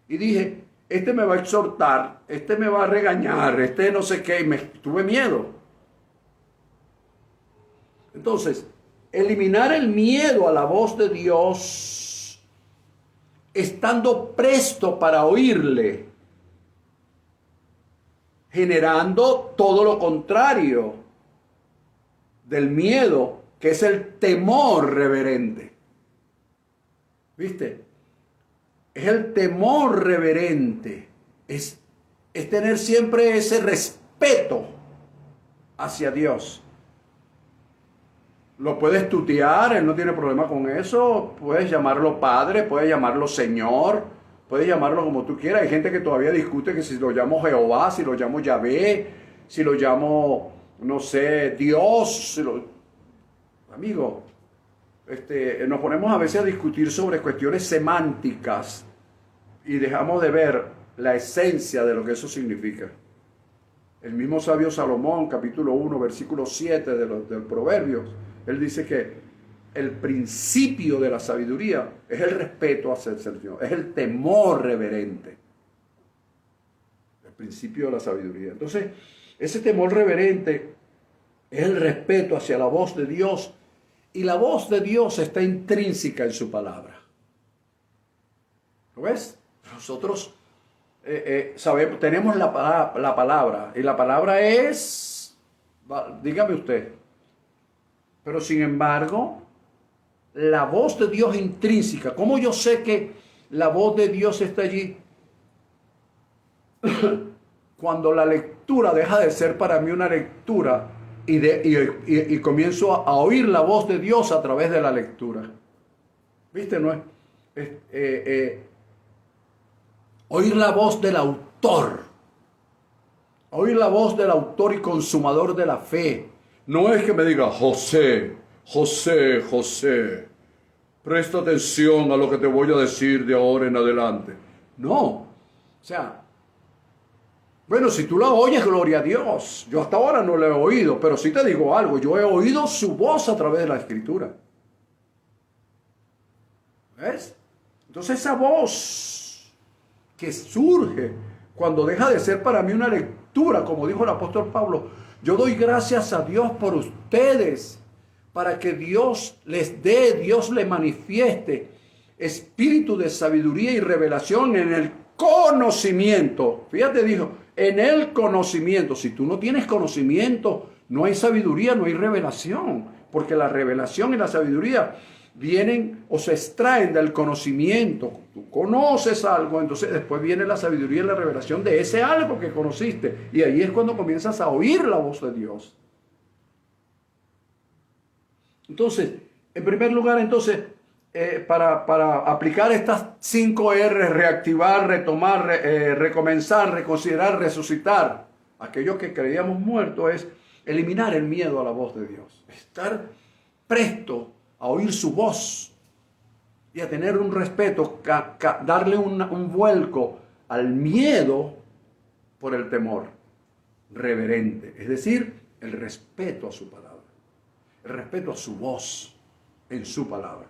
y dije, este me va a exhortar, este me va a regañar, este no sé qué, y tuve miedo. Entonces, eliminar el miedo a la voz de Dios, estando presto para oírle, generando todo lo contrario del miedo, que es el temor reverente. ¿Viste? Es el temor reverente. Es tener siempre ese respeto hacia Dios. Lo puedes tutear, él no tiene problema con eso. Puedes llamarlo Padre, puedes llamarlo Señor, puedes llamarlo como tú quieras. Hay gente que todavía discute que si lo llamo Jehová, si lo llamo Yahvé, si lo llamo, no sé, Dios. Amigo, nos ponemos a veces a discutir sobre cuestiones semánticas y dejamos de ver la esencia de lo que eso significa. El mismo sabio Salomón, capítulo 1, versículo 7 del Proverbios, él dice que el principio de la sabiduría es el respeto hacia el Señor, es el temor reverente. El principio de la sabiduría. Entonces, Ese temor reverente es el respeto hacia la voz de Dios, y la voz de Dios está intrínseca en su palabra. ¿Lo ves? Nosotros sabemos, tenemos la palabra, y la palabra es, dígame usted, pero sin embargo, la voz de Dios intrínseca, ¿cómo yo sé que la voz de Dios está allí? Cuando la lectura deja de ser para mí una lectura y comienzo a oír la voz de Dios a través de la lectura. ¿Viste? No es oír la voz del autor. Oír la voz del autor y consumador de la fe. No es que me diga, José, José, José, presta atención a lo que te voy a decir de ahora en adelante. No, o sea, bueno, si tú la oyes, gloria a Dios. Yo hasta ahora no la he oído, pero sí te digo algo, yo he oído su voz a través de la Escritura. ¿Ves? Entonces esa voz que surge cuando deja de ser para mí una lectura, como dijo el apóstol Pablo, yo doy gracias a Dios por ustedes, para que Dios les dé, Dios les manifieste espíritu de sabiduría y revelación en el conocimiento. Fíjate, dijo, en el conocimiento. Si tú no tienes conocimiento, no hay sabiduría, no hay revelación, porque la revelación y la sabiduría vienen o se extraen del conocimiento. Tú conoces algo, entonces después viene la sabiduría y la revelación de ese algo que conociste, y ahí es cuando comienzas a oír la voz de Dios. Entonces, en primer lugar, entonces, para aplicar estas 5 R, reactivar, retomar, recomenzar, reconsiderar, resucitar, aquello que creíamos muerto, es eliminar el miedo a la voz de Dios. Estar presto a oír su voz y a tener un respeto, darle un vuelco al miedo por el temor reverente, es decir, el respeto a su palabra. El respeto a su voz en su palabra,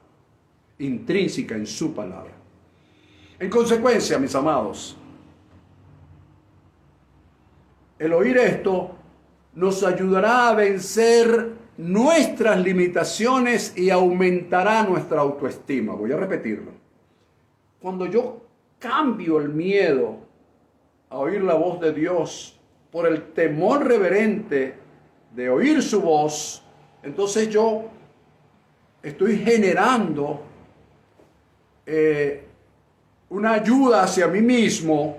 intrínseca en su palabra. En consecuencia, mis amados, el oír esto nos ayudará a vencer nuestras limitaciones y aumentará nuestra autoestima. Voy a repetirlo. Cuando yo cambio el miedo a oír la voz de Dios por el temor reverente de oír su voz, entonces yo estoy generando una ayuda hacia mí mismo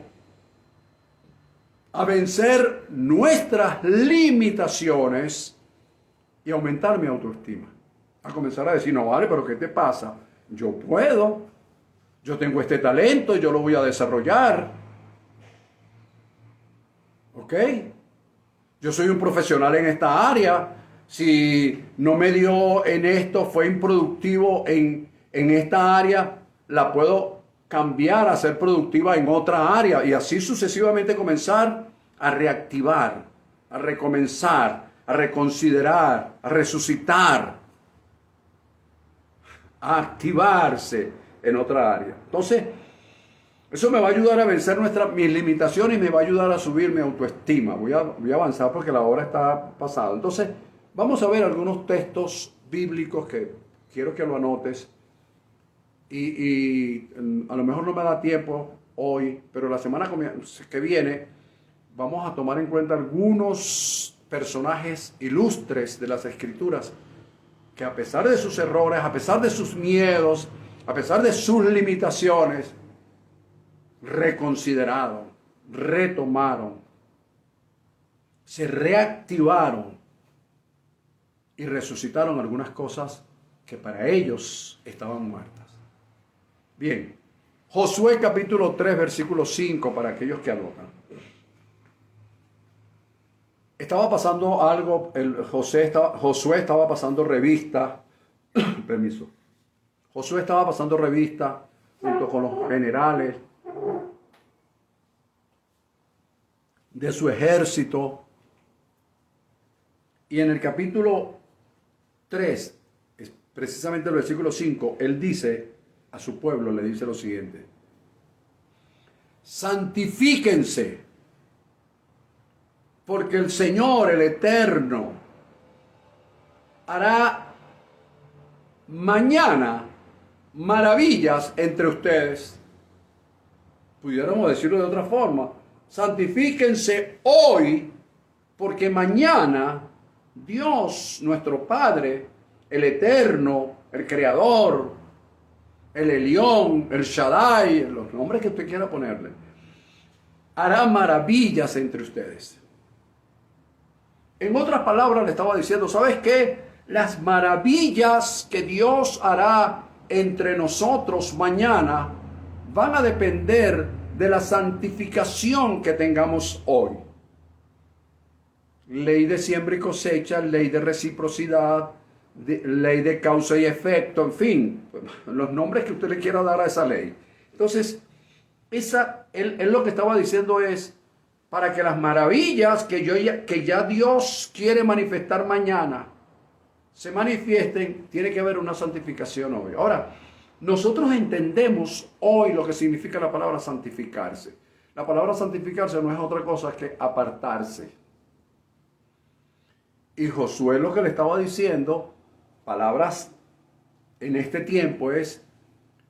a vencer nuestras limitaciones y aumentar mi autoestima. A comenzar a decir, no vale, pero ¿qué te pasa? Yo puedo, yo tengo este talento, yo lo voy a desarrollar. ¿Ok? Yo soy un profesional en esta área. Si no me dio en esto, fue improductivo en esta área, la puedo cambiar a ser productiva en otra área y así sucesivamente comenzar a reactivar, a recomenzar, a reconsiderar, a resucitar, a activarse en otra área. Entonces, eso me va a ayudar a vencer mis limitaciones y me va a ayudar a subir mi autoestima. Voy a avanzar porque la hora está pasada. Entonces, vamos a ver algunos textos bíblicos que quiero que lo anotes y a lo mejor no me da tiempo hoy, pero la semana que viene vamos a tomar en cuenta algunos personajes ilustres de las Escrituras que a pesar de sus errores, a pesar de sus miedos, a pesar de sus limitaciones, reconsideraron, retomaron, se reactivaron y resucitaron algunas cosas que para ellos estaban muertas. Bien, Josué capítulo 3, versículo 5, para aquellos que anotan. Estaba pasando algo, Josué estaba pasando revista, permiso, Josué estaba pasando revista junto con los generales de su ejército, y en el capítulo 3, precisamente el versículo 5, él dice a su pueblo, le dice lo siguiente: santifíquense, porque el Señor, el Eterno, hará mañana maravillas entre ustedes. Pudiéramos decirlo de otra forma. Santifíquense hoy, porque mañana Dios, nuestro Padre, el Eterno, el Creador, el Elión, el Shaddai, los nombres que usted quiera ponerle, hará maravillas entre ustedes. En otras palabras le estaba diciendo, ¿sabes qué? Las maravillas que Dios hará entre nosotros mañana van a depender de la santificación que tengamos hoy. Ley de siembra y cosecha, ley de reciprocidad, ley de causa y efecto, en fin, los nombres que usted le quiera dar a esa ley. Entonces, él lo que estaba diciendo es, para que las maravillas que ya Dios quiere manifestar mañana se manifiesten, tiene que haber una santificación hoy. Ahora, nosotros entendemos hoy lo que significa la palabra santificarse. La palabra santificarse no es otra cosa que apartarse. Y Josué lo que le estaba diciendo, palabras en este tiempo es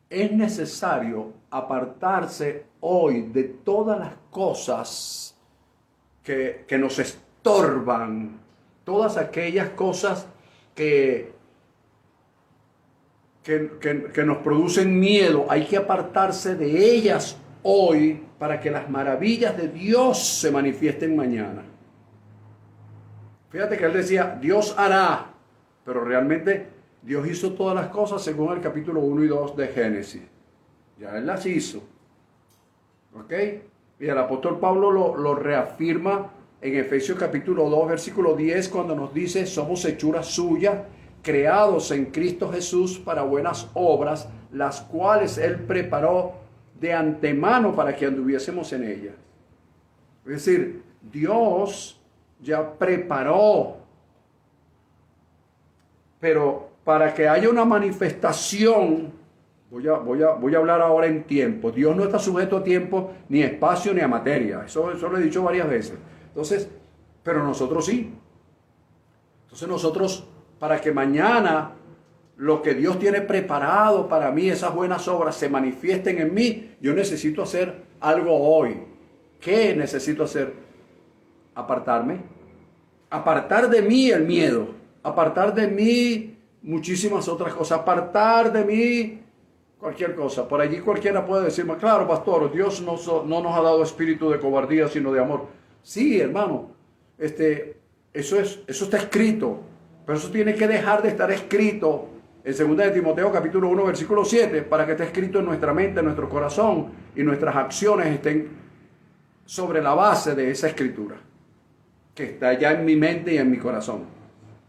necesario apartarse hoy de todas las cosas que nos estorban, todas aquellas cosas que nos producen miedo. Hay que apartarse de ellas hoy para que las maravillas de Dios se manifiesten mañana. Fíjate que él decía, Dios hará, pero realmente Dios hizo todas las cosas según el capítulo 1 y 2 de Génesis. Ya Él las hizo. ¿Ok? Y el apóstol Pablo lo reafirma en Efesios capítulo 2, versículo 10, cuando nos dice, somos hechura suya, creados en Cristo Jesús para buenas obras, las cuales Él preparó de antemano para que anduviésemos en ellas. Es decir, Dios ya preparó, pero para que haya una manifestación, voy a hablar ahora en tiempo. Dios no está sujeto a tiempo, ni a espacio, ni a materia. Eso lo he dicho varias veces. Entonces, pero nosotros sí. Entonces nosotros, para que mañana lo que Dios tiene preparado para mí, esas buenas obras, se manifiesten en mí, yo necesito hacer algo hoy. ¿Qué necesito hacer? Apartarme. Apartar de mí el miedo. Apartar de mí muchísimas otras cosas. Apartar de mí cualquier cosa. Por allí cualquiera puede decirme, claro, pastor, Dios no nos ha dado espíritu de cobardía, sino de amor. Sí, hermano, eso está escrito, pero eso tiene que dejar de estar escrito en 2 de Timoteo capítulo 1, versículo 7, para que esté escrito en nuestra mente, en nuestro corazón, y nuestras acciones estén sobre la base de esa escritura, que está ya en mi mente y en mi corazón.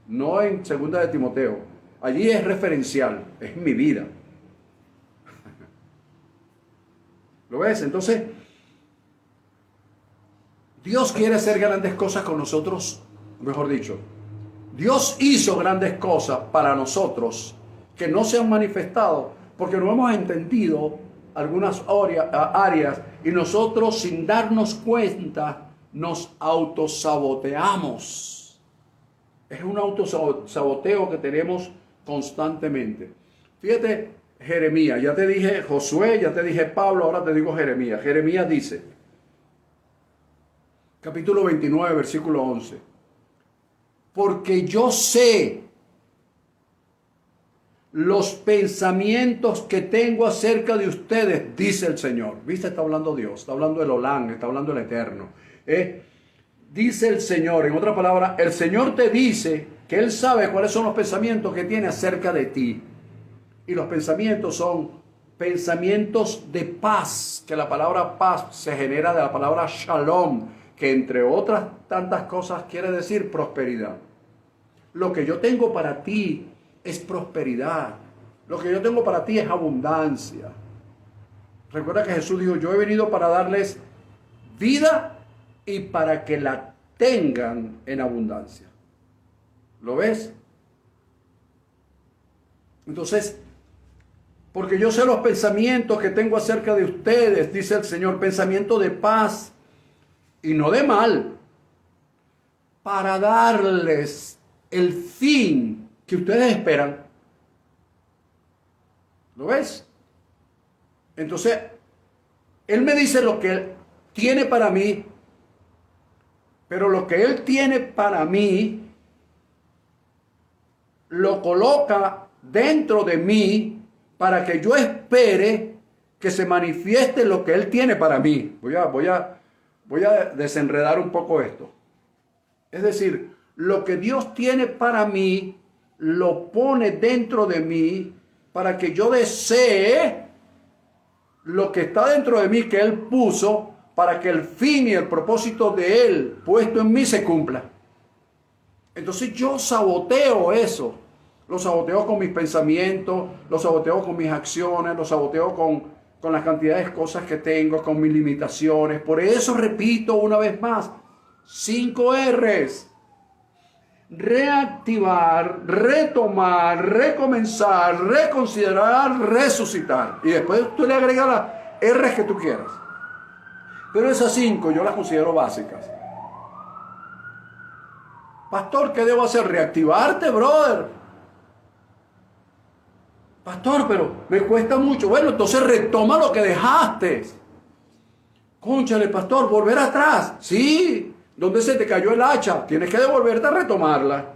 No en 2 de Timoteo. Allí es referencial, es mi vida. ¿Lo ves? Entonces, Dios quiere hacer grandes cosas con nosotros, mejor dicho. Dios hizo grandes cosas para nosotros que no se han manifestado porque no hemos entendido algunas áreas y nosotros sin darnos cuenta nos autosaboteamos. Es un autosaboteo que tenemos constantemente. Fíjate, Jeremías, ya te dije Josué, ya te dije Pablo, ahora te digo Jeremías. Jeremías dice, capítulo 29, versículo 11, porque yo sé los pensamientos que tengo acerca de ustedes, dice el Señor. ¿Viste? Está hablando Dios, está hablando el Olán, está hablando el Eterno. Dice el Señor, en otra palabra, el Señor te dice que Él sabe cuáles son los pensamientos que tiene acerca de ti. Y los pensamientos son pensamientos de paz, que la palabra paz se genera de la palabra shalom, que entre otras tantas cosas quiere decir prosperidad. Lo que yo tengo para ti es prosperidad. Lo que yo tengo para ti es abundancia. Recuerda que Jesús dijo, yo he venido para darles vida y para que la tengan en abundancia. ¿Lo ves? Entonces, porque yo sé los pensamientos que tengo acerca de ustedes, dice el Señor, pensamiento de paz y no de mal, para darles el fin que ustedes esperan. ¿Lo ves? Entonces, Él me dice lo que Él tiene para mí, pero lo que Él tiene para mí lo coloca dentro de mí para que yo espere que se manifieste lo que Él tiene para mí. Voy a desenredar un poco esto. Es decir, lo que Dios tiene para mí lo pone dentro de mí para que yo desee lo que está dentro de mí que Él puso para que el fin y el propósito de Él puesto en mí se cumpla. Entonces yo saboteo eso. Lo saboteo con mis pensamientos, lo saboteo con mis acciones, lo saboteo con las cantidades de cosas que tengo, con mis limitaciones. Por eso repito una vez más, 5 R's. Reactivar, retomar, recomenzar, reconsiderar, resucitar. Y después tú le agregas las R's que tú quieras. Pero esas 5 yo las considero básicas. Pastor, ¿qué debo hacer? Reactivarte, brother. Pastor, pero me cuesta mucho. Bueno, entonces retoma lo que dejaste. Cónchale, pastor, volver atrás. Sí. ¿Dónde se te cayó el hacha? Tienes que devolverte a retomarla.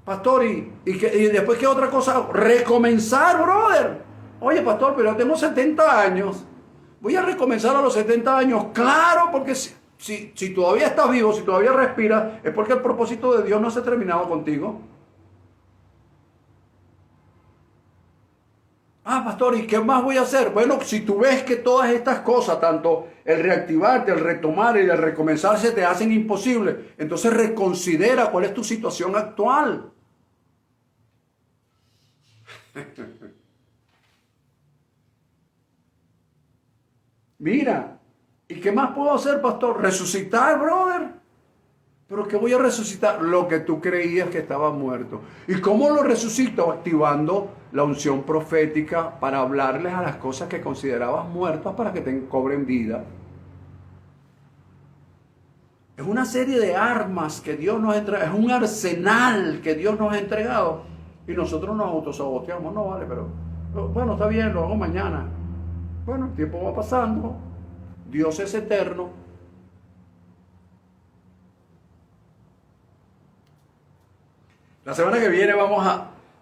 Pastor, ¿y después qué otra cosa? Recomenzar, brother. Oye, pastor, pero yo tengo 70 años. Voy a recomenzar a los 70 años. Claro, porque si todavía estás vivo, si todavía respiras, es porque el propósito de Dios no se ha terminado contigo. Ah, pastor, ¿y qué más voy a hacer? Bueno, si tú ves que todas estas cosas, tanto el reactivarte, el retomar y el recomenzar se te hacen imposibles, entonces reconsidera cuál es tu situación actual. Mira, ¿y qué más puedo hacer, pastor? Resucitar, brother. ¿Pero qué voy a resucitar? Lo que tú creías que estaba muerto. ¿Y cómo lo resucito? Activando la unción profética para hablarles a las cosas que considerabas muertas para que te cobren vida. Es una serie de armas que Dios nos ha entregado. Es un arsenal que Dios nos ha entregado. Y nosotros nos autosaboteamos. No, vale, pero bueno, está bien, lo hago mañana. Bueno, el tiempo va pasando. Dios es eterno. La semana que viene vamos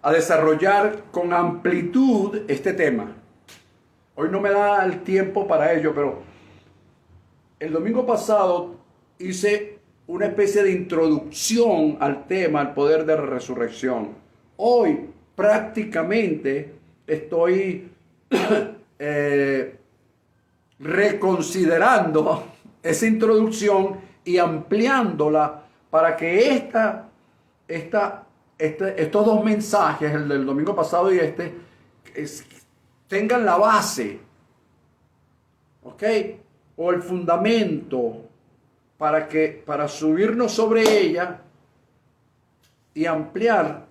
a desarrollar con amplitud este tema. Hoy no me da el tiempo para ello, pero el domingo pasado hice una especie de introducción al tema, al poder de la resurrección. Hoy prácticamente estoy reconsiderando esa introducción y ampliándola para que estos dos mensajes, el del domingo pasado y tengan la base, ¿ok? O el fundamento para subirnos sobre ella y ampliar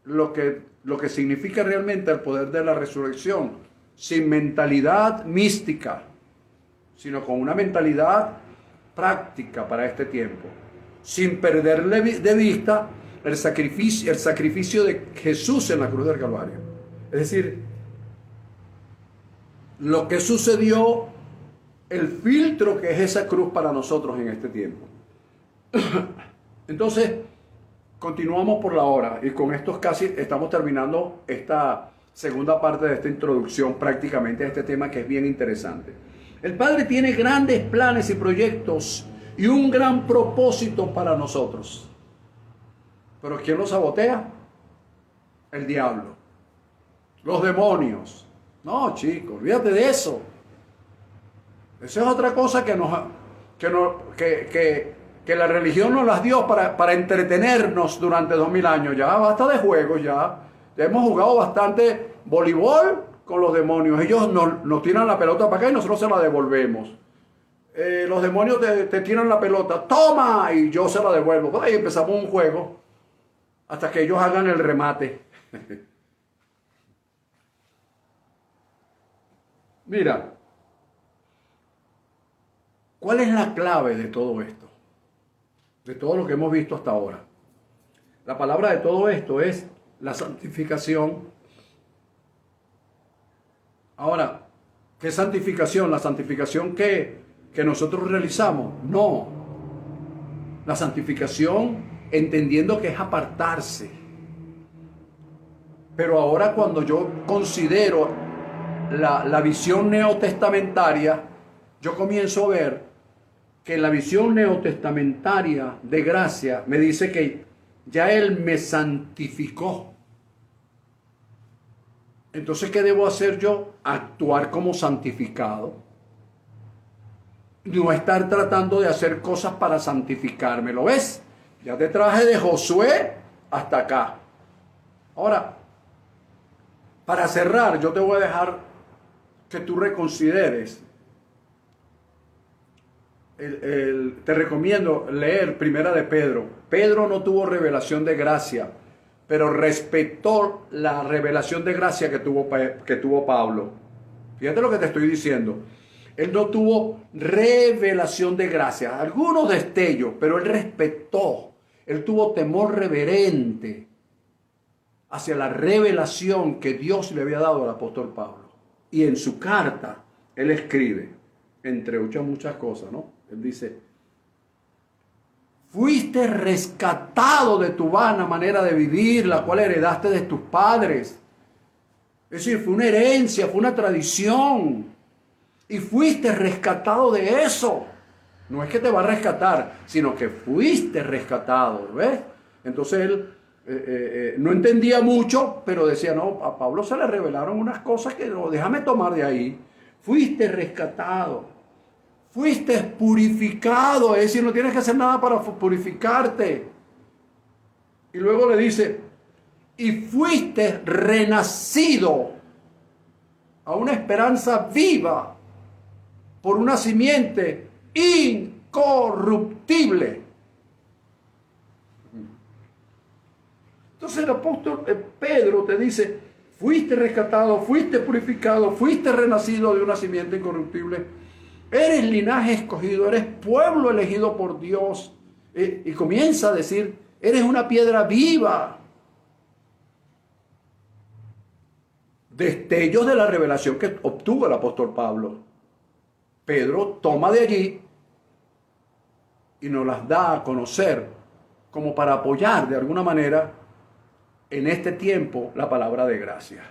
lo que significa realmente el poder de la resurrección, sin mentalidad mística, sino con una mentalidad práctica para este tiempo, sin perderle de vista el sacrificio de Jesús en la cruz del Calvario. Es decir, lo que sucedió, el filtro que es esa cruz para nosotros en este tiempo. Entonces, continuamos por la hora y con esto casi estamos terminando esta segunda parte de esta introducción prácticamente a este tema que es bien interesante. El Padre tiene grandes planes y proyectos y un gran propósito para nosotros. ¿Pero quién lo sabotea? El diablo. Los demonios. No, chicos, olvídate de eso. Esa es otra cosa que la religión nos las dio para entretenernos durante 2000 años. Ya basta de juegos, ya hemos jugado bastante voleibol con los demonios. Ellos nos tiran la pelota para acá y nosotros se la devolvemos. Los demonios te tiran la pelota, ¡toma! Y yo se la devuelvo. Pues ahí empezamos un juego hasta que ellos hagan el remate. Mira, ¿cuál es la clave de todo esto? de todo lo que hemos visto hasta ahora. La palabra de todo esto es la santificación. Ahora, ¿qué santificación? ¿La santificación que nosotros realizamos? No. La santificación entendiendo que es apartarse. Pero ahora cuando yo considero la visión neotestamentaria, yo comienzo a ver que la visión neotestamentaria de gracia me dice que ya Él me santificó. Entonces, ¿qué debo hacer yo? Actuar como santificado. No estar tratando de hacer cosas para santificarme. ¿Lo ves? Ya te traje de Josué hasta acá. Ahora, para cerrar, yo te voy a dejar que tú reconsideres. Te recomiendo leer Primera de Pedro. Pedro no tuvo revelación de gracia, pero respetó la revelación de gracia que tuvo Pablo. Fíjate lo que te estoy diciendo. Él no tuvo revelación de gracia, algunos destellos, pero él respetó. Él tuvo temor reverente hacia la revelación que Dios le había dado al apóstol Pablo. Y en su carta, él escribe, entre muchas cosas, ¿no? Él dice, fuiste rescatado de tu vana manera de vivir, la cual heredaste de tus padres. Es decir, fue una herencia, fue una tradición. Y fuiste rescatado de eso. No es que te va a rescatar, sino que fuiste rescatado, ¿ves? Entonces él no entendía mucho, pero decía, no, a Pablo se le revelaron unas cosas que no, déjame tomar de ahí. Fuiste rescatado. Fuiste purificado, es decir, no tienes que hacer nada para purificarte. Y luego le dice, y fuiste renacido a una esperanza viva por una simiente incorruptible. Entonces el apóstol Pedro te dice, fuiste rescatado, fuiste purificado, fuiste renacido de una simiente incorruptible. Eres linaje escogido, eres pueblo elegido por Dios. Y comienza a decir, eres una piedra viva. Destellos de la revelación que obtuvo el apóstol Pablo. Pedro toma de allí y nos las da a conocer como para apoyar de alguna manera en este tiempo la palabra de gracia.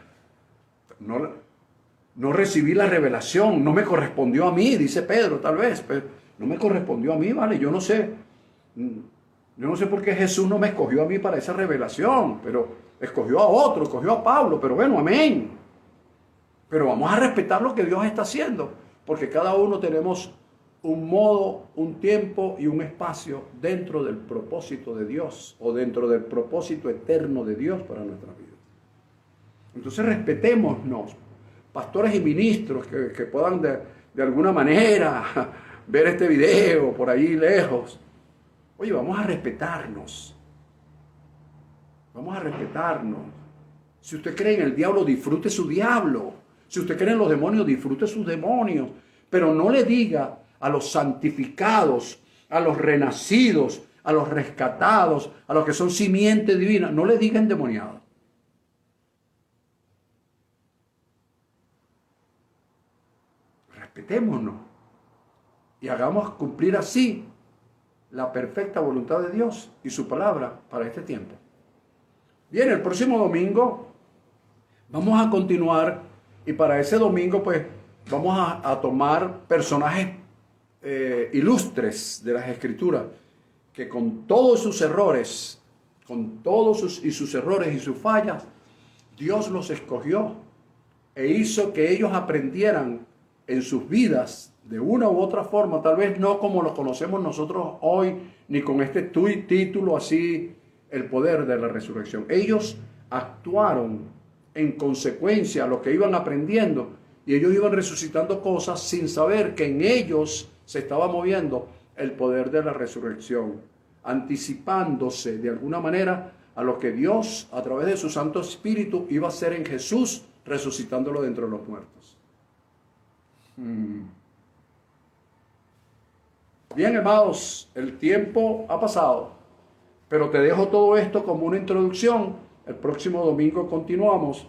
No recibí la revelación, no me correspondió a mí, dice Pedro, tal vez, pero no me correspondió a mí, ¿vale? Yo no sé por qué Jesús no me escogió a mí para esa revelación, pero escogió a otro, escogió a Pablo, pero bueno, amén. Pero vamos a respetar lo que Dios está haciendo, porque cada uno tenemos un modo, un tiempo y un espacio dentro del propósito de Dios, o dentro del propósito eterno de Dios para nuestra vida. Entonces respetémonos. Pastores y ministros que puedan de alguna manera ver este video por ahí lejos. Oye, vamos a respetarnos. Vamos a respetarnos. Si usted cree en el diablo, disfrute su diablo. Si usted cree en los demonios, disfrute sus demonios. Pero no le diga a los santificados, a los renacidos, a los rescatados, a los que son simiente divina, no le diga endemoniado. Respetémonos y hagamos cumplir así la perfecta voluntad de Dios y su palabra para este tiempo. Bien, el próximo domingo vamos a continuar y para ese domingo pues vamos a tomar personajes ilustres de las Escrituras que con todos sus errores, sus errores y sus fallas, Dios los escogió e hizo que ellos aprendieran en sus vidas de una u otra forma, tal vez no como lo conocemos nosotros hoy, ni con este título así, el poder de la resurrección. Ellos actuaron en consecuencia a lo que iban aprendiendo y ellos iban resucitando cosas sin saber que en ellos se estaba moviendo el poder de la resurrección, anticipándose de alguna manera a lo que Dios a través de su Santo Espíritu iba a hacer en Jesús, resucitándolo de entre los muertos. Bien, hermanos, el tiempo ha pasado, pero te dejo todo esto como una introducción. El próximo domingo continuamos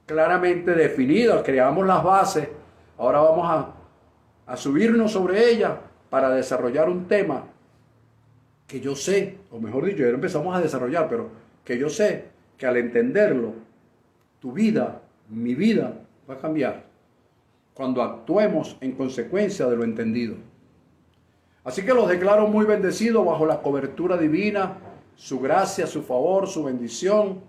claramente definidas, creamos las bases. Ahora vamos a subirnos sobre ellas para desarrollar un tema que yo sé, o mejor dicho, ya lo empezamos a desarrollar, pero que yo sé que al entenderlo, tu vida, mi vida, va a cambiar cuando actuemos en consecuencia de lo entendido. Así que los declaro muy bendecidos bajo la cobertura divina, su gracia, su favor, su bendición,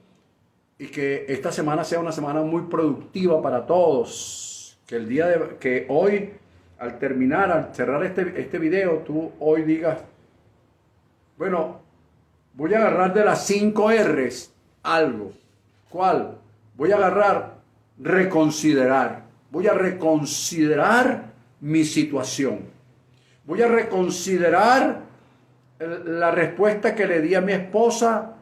y que esta semana sea una semana muy productiva para todos. Que el día que hoy, al terminar, al cerrar este video, tú hoy digas, bueno, voy a agarrar de las 5 R's algo. ¿Cuál? Voy a agarrar reconsiderar. Voy a reconsiderar mi situación. Voy a reconsiderar la respuesta que le di a mi esposa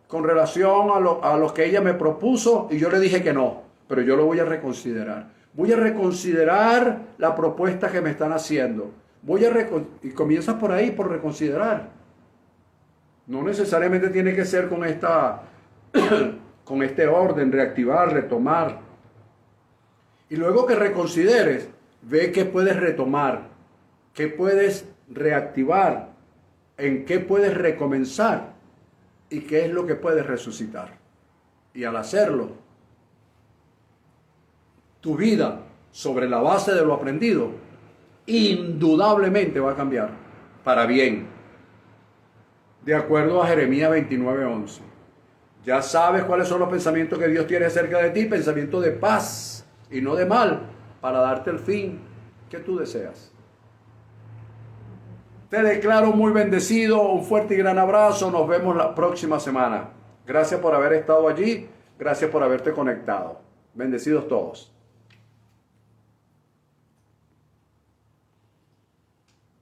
con relación a lo que ella me propuso y yo le dije que no, pero yo lo voy a reconsiderar. Voy a reconsiderar la propuesta que me están haciendo. Y comienzas por ahí, por reconsiderar. No necesariamente tiene que ser con este orden, reactivar, retomar. Y luego que reconsideres, ve qué puedes retomar, qué puedes reactivar, en qué puedes recomenzar y qué es lo que puedes resucitar. Y al hacerlo, tu vida sobre la base de lo aprendido indudablemente va a cambiar para bien. De acuerdo a Jeremías 29:11. Ya sabes cuáles son los pensamientos que Dios tiene acerca de ti, pensamientos de paz y no de mal, para darte el fin que tú deseas. Te declaro muy bendecido, un fuerte y gran abrazo, nos vemos la próxima semana. Gracias por haber estado allí, gracias por haberte conectado. Bendecidos todos.